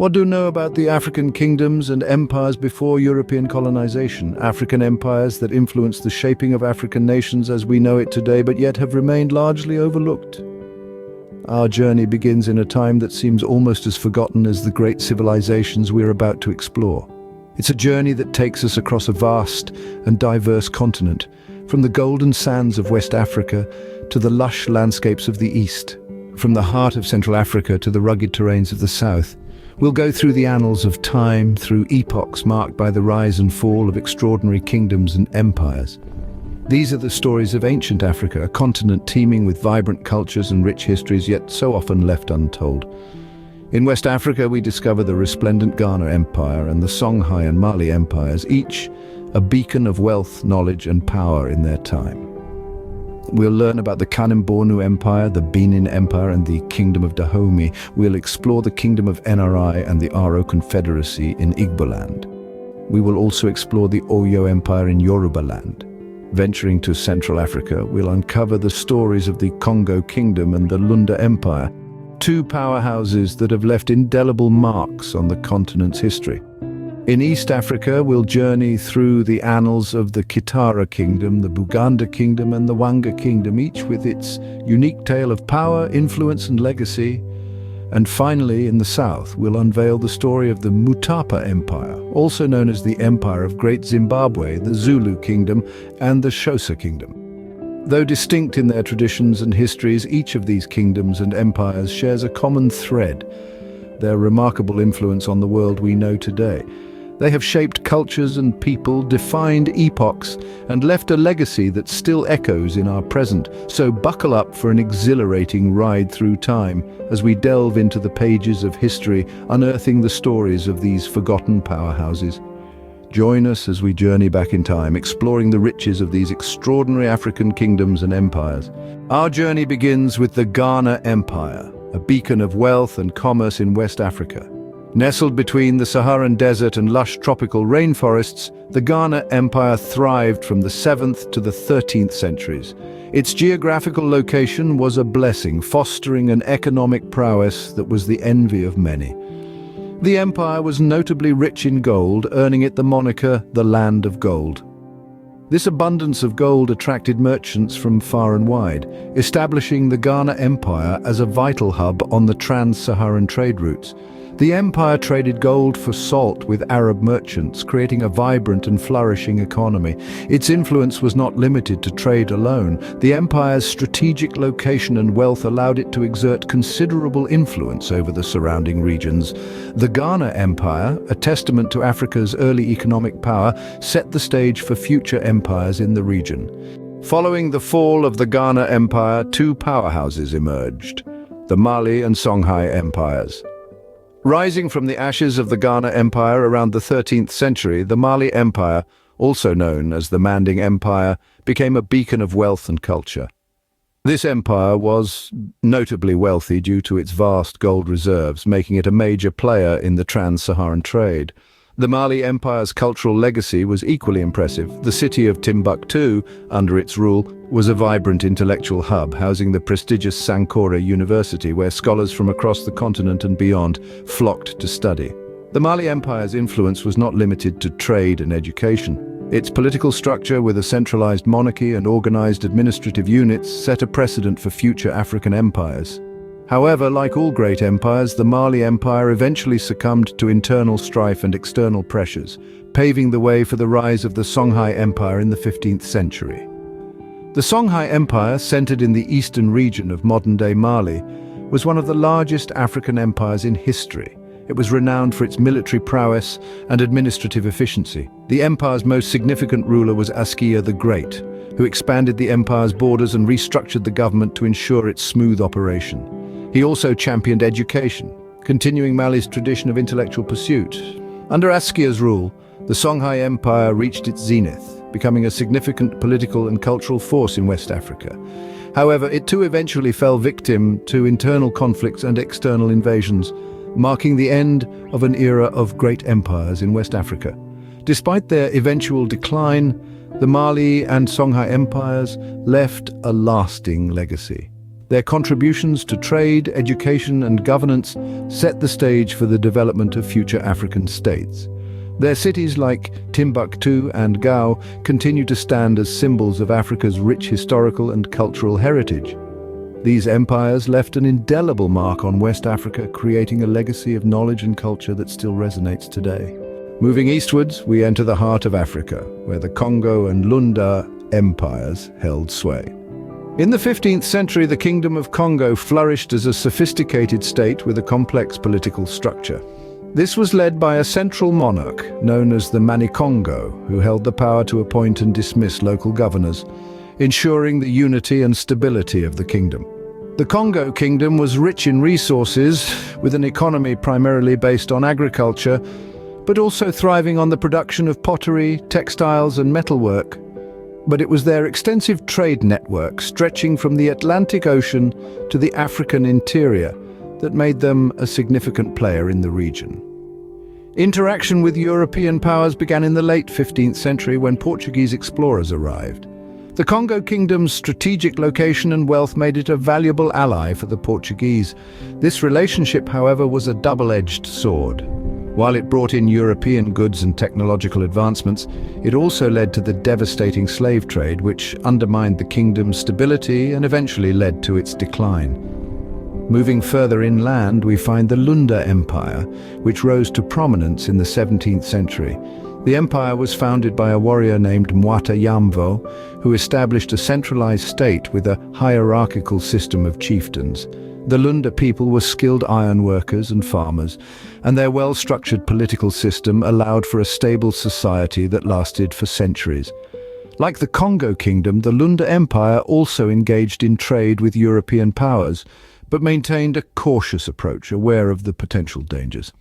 What do you know about the African kingdoms and empires before European colonization? African empires that influenced the shaping of African nations as we know it today, but yet have remained largely overlooked. Our journey begins in a time that seems almost as forgotten as the great civilizations we're about to explore. It's a journey that takes us across a vast and diverse continent, from the golden sands of West Africa to the lush landscapes of the East, from the heart of Central Africa to the rugged terrains of the South. We'll go through the annals of time, through epochs marked by the rise and fall of extraordinary kingdoms and empires. These are the stories of ancient Africa, a continent teeming with vibrant cultures and rich histories, yet so often left untold. In West Africa, we discover the resplendent Ghana Empire and the Songhai and Mali empires, each a beacon of wealth, knowledge, and power in their time. We'll learn about the Kanem-Bornu Empire, the Benin Empire, and the Kingdom of Dahomey. We'll explore the Kingdom of NRI and the Aro Confederacy in Igboland. We will also explore the Oyo Empire in Yorubaland. Venturing to Central Africa, we'll uncover the stories of the Congo Kingdom and the Lunda Empire, two powerhouses that have left indelible marks on the continent's history. In East Africa, we'll journey through the annals of the Kitara Kingdom, the Buganda Kingdom, and the Wanga Kingdom, each with its unique tale of power, influence, and legacy. And finally, in the south, we'll unveil the story of the Mutapa Empire, also known as the Empire of Great Zimbabwe, the Zulu Kingdom, and the Xhosa Kingdom. Though distinct in their traditions and histories, each of these kingdoms and empires shares a common thread: their remarkable influence on the world we know today. They have shaped cultures and people, defined epochs, and left a legacy that still echoes in our present. So buckle up for an exhilarating ride through time as we delve into the pages of history, unearthing the stories of these forgotten powerhouses. Join us as we journey back in time, exploring the riches of these extraordinary African kingdoms and empires. Our journey begins with the Ghana Empire, a beacon of wealth and commerce in West Africa. Nestled between the Saharan desert and lush tropical rainforests, the Ghana Empire thrived from the 7th to the 13th centuries. Its geographical location was a blessing, fostering an economic prowess that was the envy of many. The empire was notably rich in gold, earning it the moniker the Land of Gold. This abundance of gold attracted merchants from far and wide, establishing the Ghana Empire as a vital hub on the trans-Saharan trade routes. The empire traded gold for salt with Arab merchants, creating a vibrant and flourishing economy. Its influence was not limited to trade alone. The empire's strategic location and wealth allowed it to exert considerable influence over the surrounding regions. The Ghana Empire, a testament to Africa's early economic power, set the stage for future empires in the region. Following the fall of the Ghana Empire, two powerhouses emerged: the Mali and Songhai empires. Rising from the ashes of the Ghana Empire around the 13th century, the Mali Empire, also known as the Manding Empire, became a beacon of wealth and culture. This empire was notably wealthy due to its vast gold reserves, making it a major player in the trans-Saharan trade. The Mali Empire's cultural legacy was equally impressive. The city of Timbuktu, under its rule, was a vibrant intellectual hub, housing the prestigious Sankore University, where scholars from across the continent and beyond flocked to study. The Mali Empire's influence was not limited to trade and education. Its political structure, with a centralized monarchy and organized administrative units, set a precedent for future African empires. However, like all great empires, the Mali Empire eventually succumbed to internal strife and external pressures, paving the way for the rise of the Songhai Empire in the 15th century. The Songhai Empire, centered in the eastern region of modern-day Mali, was one of the largest African empires in history. It was renowned for its military prowess and administrative efficiency. The empire's most significant ruler was Askia the Great, who expanded the empire's borders and restructured the government to ensure its smooth operation. He also championed education, continuing Mali's tradition of intellectual pursuit. Under Askia's rule, the Songhai Empire reached its zenith, becoming a significant political and cultural force in West Africa. However, it too eventually fell victim to internal conflicts and external invasions, marking the end of an era of great empires in West Africa. Despite their eventual decline, the Mali and Songhai empires left a lasting legacy. Their contributions to trade, education, and governance set the stage for the development of future African states. Their cities like Timbuktu and Gao continue to stand as symbols of Africa's rich historical and cultural heritage. These empires left an indelible mark on West Africa, creating a legacy of knowledge and culture that still resonates today. Moving eastwards, we enter the heart of Africa, where the Congo and Lunda empires held sway. In the 15th century, the Kingdom of Congo flourished as a sophisticated state with a complex political structure. This was led by a central monarch known as the Manikongo, who held the power to appoint and dismiss local governors, ensuring the unity and stability of the kingdom. The Congo Kingdom was rich in resources, with an economy primarily based on agriculture, but also thriving on the production of pottery, textiles, and metalwork. But it was their extensive trade network, stretching from the Atlantic Ocean to the African interior, that made them a significant player in the region. Interaction with European powers began in the late 15th century when Portuguese explorers arrived. The Congo Kingdom's strategic location and wealth made it a valuable ally for the Portuguese. This relationship, however, was a double-edged sword. While it brought in European goods and technological advancements, it also led to the devastating slave trade, which undermined the kingdom's stability and eventually led to its decline. Moving further inland, we find the Lunda Empire, which rose to prominence in the 17th century. The empire was founded by a warrior named Mwata Yamvo, who established a centralized state with a hierarchical system of chieftains. The Lunda people were skilled ironworkers and farmers, and their well-structured political system allowed for a stable society that lasted for centuries. Like the Congo Kingdom, the Lunda Empire also engaged in trade with European powers, but maintained a cautious approach, aware of the potential dangers.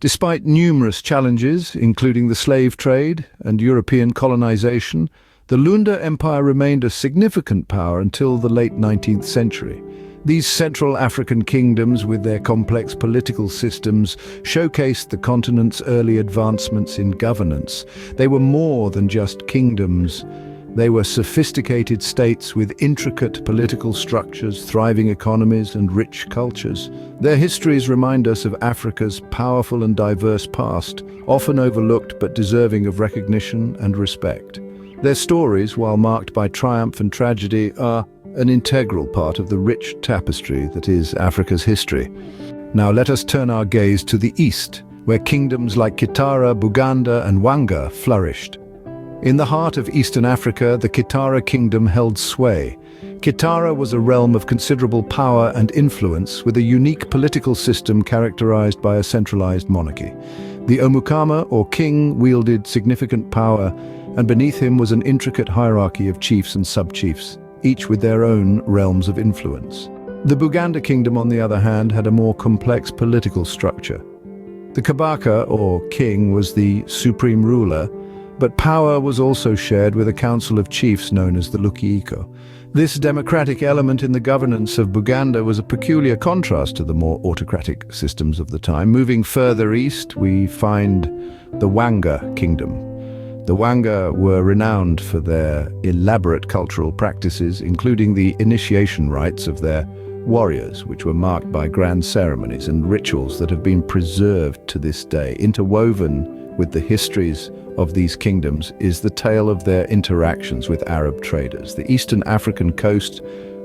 Despite numerous challenges, including the slave trade and European colonization, the Lunda Empire remained a significant power until the late 19th century. These Central African kingdoms, with their complex political systems, showcased the continent's early advancements in governance. They were more than just kingdoms. They were sophisticated states with intricate political structures, thriving economies, and rich cultures. Their histories remind us of Africa's powerful and diverse past, often overlooked but deserving of recognition and respect. Their stories, while marked by triumph and tragedy, are an integral part of the rich tapestry that is Africa's history. Now let us turn our gaze to the east, where kingdoms like Kitara, Buganda, and Wanga flourished. In the heart of Eastern Africa, the Kitara Kingdom held sway. Kitara was a realm of considerable power and influence, with a unique political system characterized by a centralized monarchy. The Omukama, or king, wielded significant power, and beneath him was an intricate hierarchy of chiefs and sub-chiefs, each with their own realms of influence. The Buganda Kingdom, on the other hand, had a more complex political structure. The Kabaka, or king, was the supreme ruler, but power was also shared with a council of chiefs known as the Lukiiko. This democratic element in the governance of Buganda was a peculiar contrast to the more autocratic systems of the time. Moving further east, we find the Wanga Kingdom. The Wanga were renowned for their elaborate cultural practices, including the initiation rites of their warriors, which were marked by grand ceremonies and rituals that have been preserved to this day. Interwoven with the histories of these kingdoms is the tale of their interactions with Arab traders. The Eastern African coast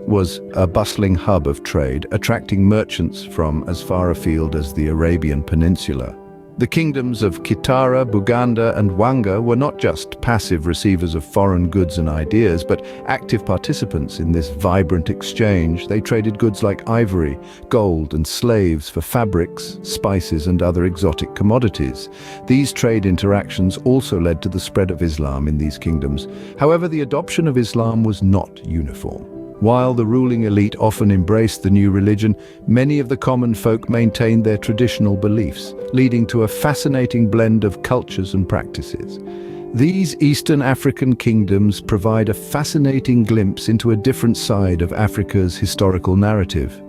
was a bustling hub of trade, attracting merchants from as far afield as the Arabian Peninsula. The kingdoms of Kitara, Buganda, and Wanga were not just passive receivers of foreign goods and ideas, but active participants in this vibrant exchange. They traded goods like ivory, gold, and slaves for fabrics, spices, and other exotic commodities. These trade interactions also led to the spread of Islam in these kingdoms. However, the adoption of Islam was not uniform. While the ruling elite often embraced the new religion, many of the common folk maintained their traditional beliefs, leading to a fascinating blend of cultures and practices. These Eastern African kingdoms provide a fascinating glimpse into a different side of Africa's historical narrative.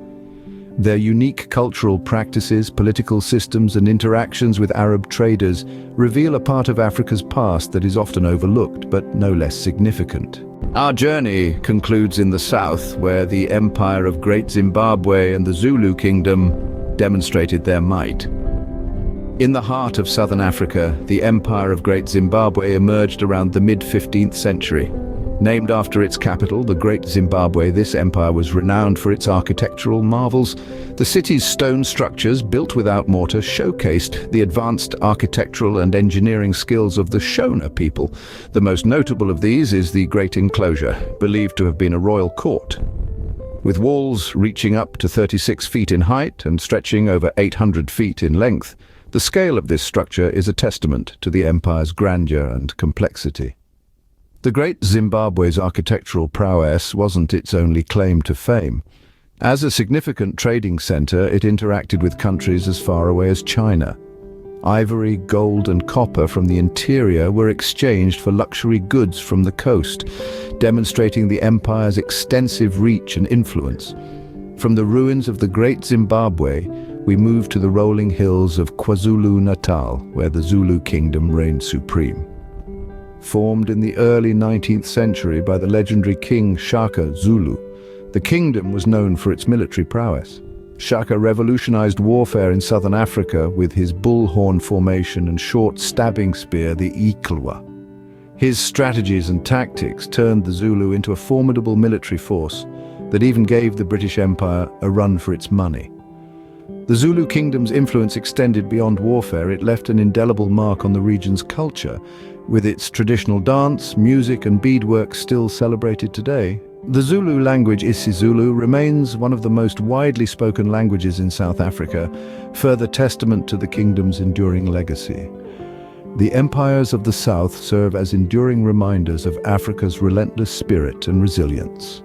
Their unique cultural practices, political systems, and interactions with Arab traders reveal a part of Africa's past that is often overlooked, but no less significant. Our journey concludes in the south, where the Empire of Great Zimbabwe and the Zulu Kingdom demonstrated their might. In the heart of southern Africa, the Empire of Great Zimbabwe emerged around the mid-15th century. Named after its capital, the Great Zimbabwe, this empire was renowned for its architectural marvels. The city's stone structures, built without mortar, showcased the advanced architectural and engineering skills of the Shona people. The most notable of these is the Great Enclosure, believed to have been a royal court. With walls reaching up to 36 feet in height and stretching over 800 feet in length, the scale of this structure is a testament to the empire's grandeur and complexity. The Great Zimbabwe's architectural prowess wasn't its only claim to fame. As a significant trading center, it interacted with countries as far away as China. Ivory, gold, and copper from the interior were exchanged for luxury goods from the coast, demonstrating the empire's extensive reach and influence. From the ruins of the Great Zimbabwe, we move to the rolling hills of KwaZulu-Natal, where the Zulu Kingdom reigned supreme. Formed in the early 19th century by the legendary King Shaka Zulu, the kingdom was known for its military prowess. Shaka revolutionized warfare in southern Africa with his bullhorn formation and short stabbing spear, the Ikalwa. His strategies and tactics turned the Zulu into a formidable military force that even gave the British Empire a run for its money. The Zulu Kingdom's influence extended beyond warfare. It left an indelible mark on the region's culture, with its traditional dance, music, and beadwork still celebrated today. The Zulu language, isiZulu, remains one of the most widely spoken languages in South Africa, further testament to the kingdom's enduring legacy. The empires of the South serve as enduring reminders of Africa's relentless spirit and resilience.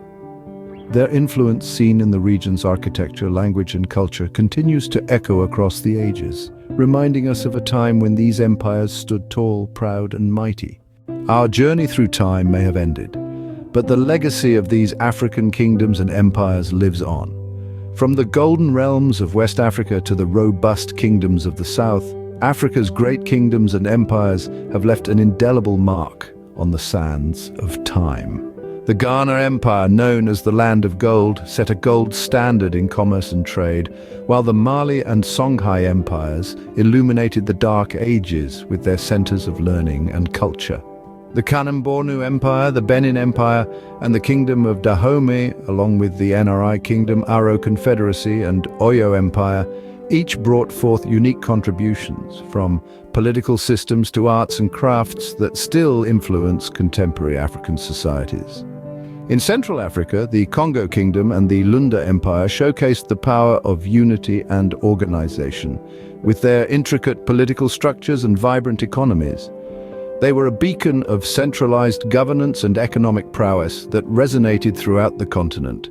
Their influence, seen in the region's architecture, language, and culture, continues to echo across the ages, reminding us of a time when these empires stood tall, proud, and mighty. Our journey through time may have ended, but the legacy of these African kingdoms and empires lives on. From the golden realms of West Africa to the robust kingdoms of the South, Africa's great kingdoms and empires have left an indelible mark on the sands of time. The Ghana Empire, known as the Land of Gold, set a gold standard in commerce and trade, while the Mali and Songhai empires illuminated the Dark Ages with their centers of learning and culture. The Kanem-Bornu Empire, the Benin Empire, and the Kingdom of Dahomey, along with the NRI Kingdom, Aro Confederacy, and Oyo Empire, each brought forth unique contributions, from political systems to arts and crafts that still influence contemporary African societies. In Central Africa, the Congo Kingdom and the Lunda Empire showcased the power of unity and organization, with their intricate political structures and vibrant economies. They were a beacon of centralized governance and economic prowess that resonated throughout the continent.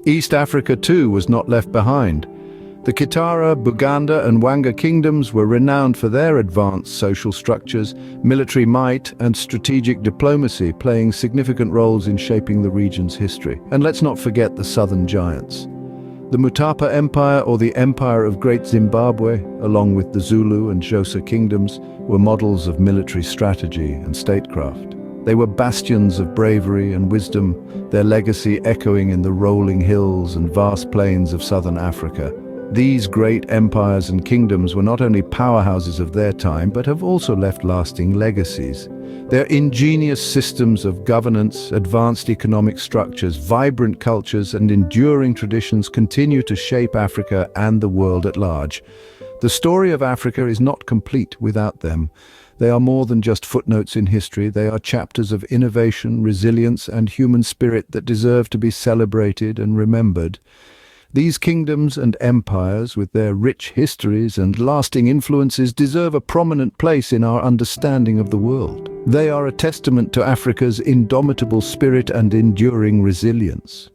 East Africa, too, was not left behind. The Kitara, Buganda, and Wanga kingdoms were renowned for their advanced social structures, military might, and strategic diplomacy, playing significant roles in shaping the region's history. And let's not forget the southern giants. The Mutapa Empire, or the Empire of Great Zimbabwe, along with the Zulu and Xhosa kingdoms, were models of military strategy and statecraft. They were bastions of bravery and wisdom, their legacy echoing in the rolling hills and vast plains of southern Africa. These great empires and kingdoms were not only powerhouses of their time, but have also left lasting legacies. Their ingenious systems of governance, advanced economic structures, vibrant cultures, and enduring traditions continue to shape Africa and the world at large. The story of Africa is not complete without them. They are more than just footnotes in history. They are chapters of innovation, resilience, and human spirit that deserve to be celebrated and remembered. These kingdoms and empires, with their rich histories and lasting influences, deserve a prominent place in our understanding of the world. They are a testament to Africa's indomitable spirit and enduring resilience.